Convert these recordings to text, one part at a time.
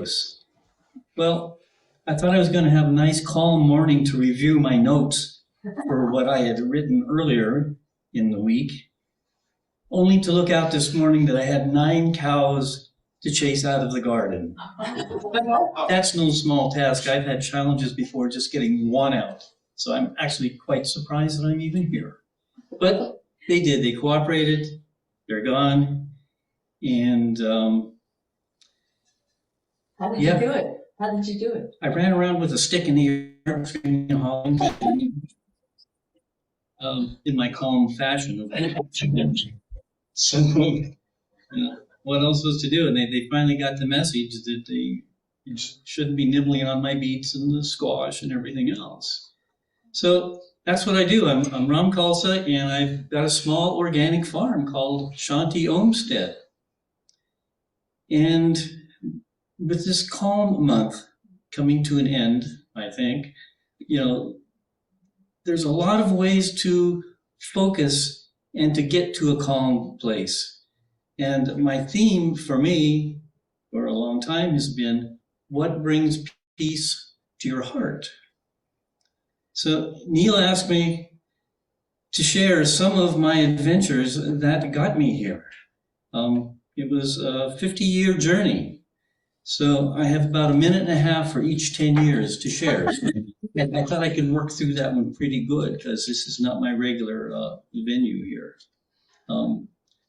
focus? Well, I thought I was going to have a nice calm morning to review my notes for what I had written earlier in the week, only to look out this morning that I had 9 cows to chase out of the garden. That's no small task. I've had challenges before just getting one out. So I'm actually quite surprised that I'm even here. But they did. They cooperated. They're gone. And how did you do it? How did you do it? I ran around with a stick in the yard, in my calm fashion. So, what else was to do? And they finally got the message that they shouldn't be nibbling on my beets and the squash and everything else. So that's what I do. I'm Ram Kalsa, and I've got a small organic farm called Shanti Homestead. And with this calm month coming to an end, I think, there's a lot of ways to focus and to get to a calm place. And my theme for me for a long time has been, what brings peace to your heart? So Neil asked me to share some of my adventures that got me here. It was a 50-year journey. So I have about 1.5 minutes for each 10 years to share. And I thought I could work through that one pretty good because this is not my regular venue here.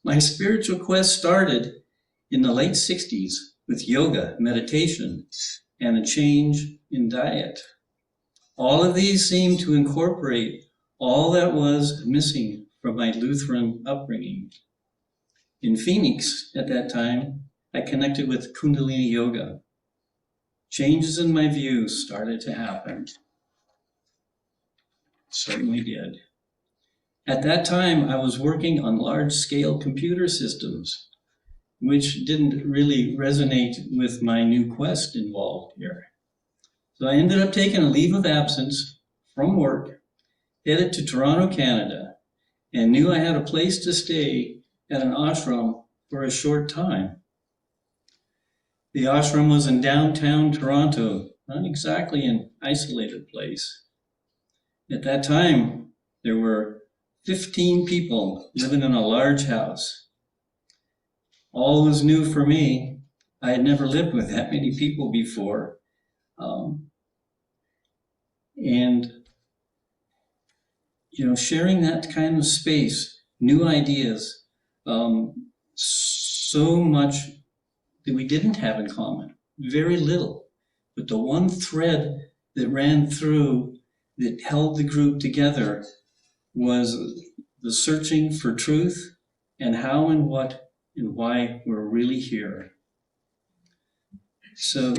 My spiritual quest started in the late 60s with yoga, meditation, and a change in diet. All of these seem to incorporate all that was missing from my Lutheran upbringing. In Phoenix at that time, I connected with Kundalini Yoga. Changes in my views started to happen. Certainly did. At that time, I was working on large-scale computer systems, which didn't really resonate with my new quest involved here. So I ended up taking a leave of absence from work, headed to Toronto, Canada, and knew I had a place to stay at an ashram for a short time. The ashram was in downtown Toronto, not exactly an isolated place. At that time, there were 15 people living in a large house. All was new for me. I had never lived with that many people before. Sharing that kind of space, new ideas, so much that we didn't have in common, very little. But the one thread that ran through that held the group together was the searching for truth and how and what and why we're really here. So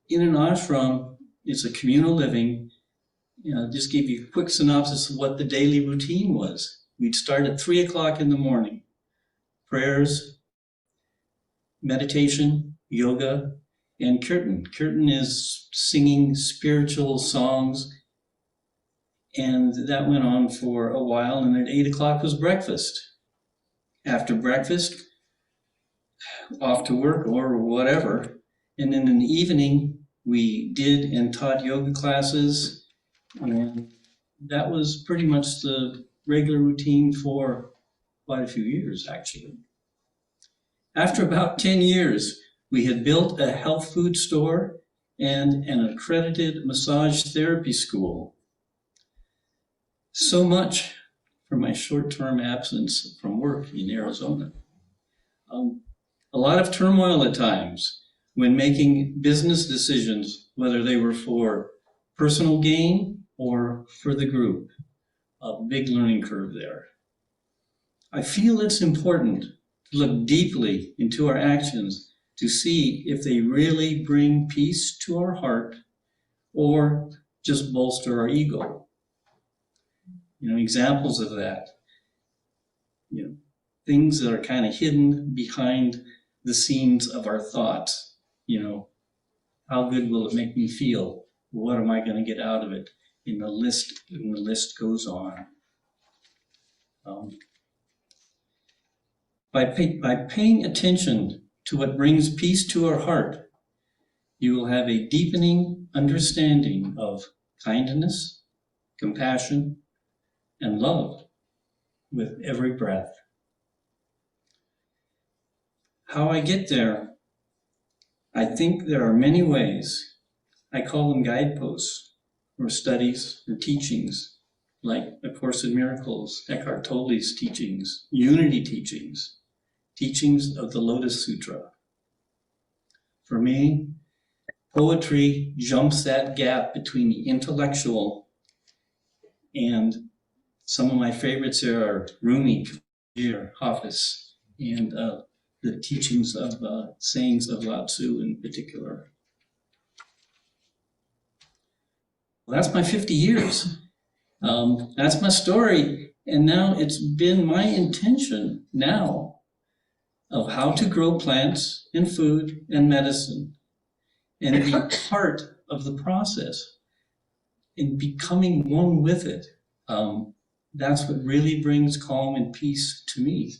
in an ashram, it's a communal living. Just give you a quick synopsis of what the daily routine was. We'd start at 3 o'clock in the morning. Prayers, meditation, yoga, and kirtan. Kirtan is singing spiritual songs, and that went on for a while, and at 8 o'clock was breakfast. After breakfast, off to work or whatever, and then in the evening, we did and taught yoga classes, and that was pretty much the regular routine for quite a few years, actually. After about 10 years, we had built a health food store and an accredited massage therapy school. So much for my short-term absence from work in Arizona. A lot of turmoil at times when making business decisions, whether they were for personal gain or for the group. A big learning curve there. I feel it's important to look deeply into our actions to see if they really bring peace to our heart or just bolster our ego. Examples of that. Things that are kind of hidden behind the scenes of our thoughts. How good will it make me feel? What am I going to get out of it? And the list goes on. By paying attention to what brings peace to our heart, you will have a deepening understanding of kindness, compassion, and love with every breath. How I get there, I think there are many ways. I call them guideposts, or studies, or teachings, like A Course in Miracles, Eckhart Tolle's teachings, Unity teachings, teachings of the Lotus Sutra. For me, poetry jumps that gap between the intellectual and some of my favorites are Rumi, Kabir, Hafiz, and the teachings of sayings of Lao Tzu in particular. Well, that's my 50 years. That's my story. And now it's been my intention now of how to grow plants and food and medicine and be part of the process in becoming one with it. That's what really brings calm and peace to me.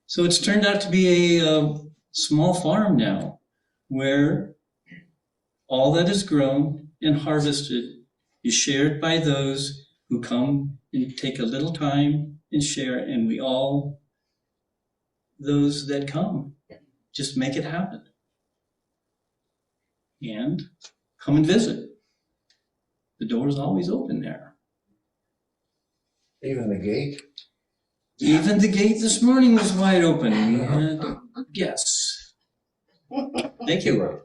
So it's turned out to be a small farm now where all that is grown and harvested is shared by those who come and take a little time and share, and we all, those that come, just make it happen. And come and visit. The door is always open there. Even the gate? Even the gate this morning was wide open. We had guests. Thank you.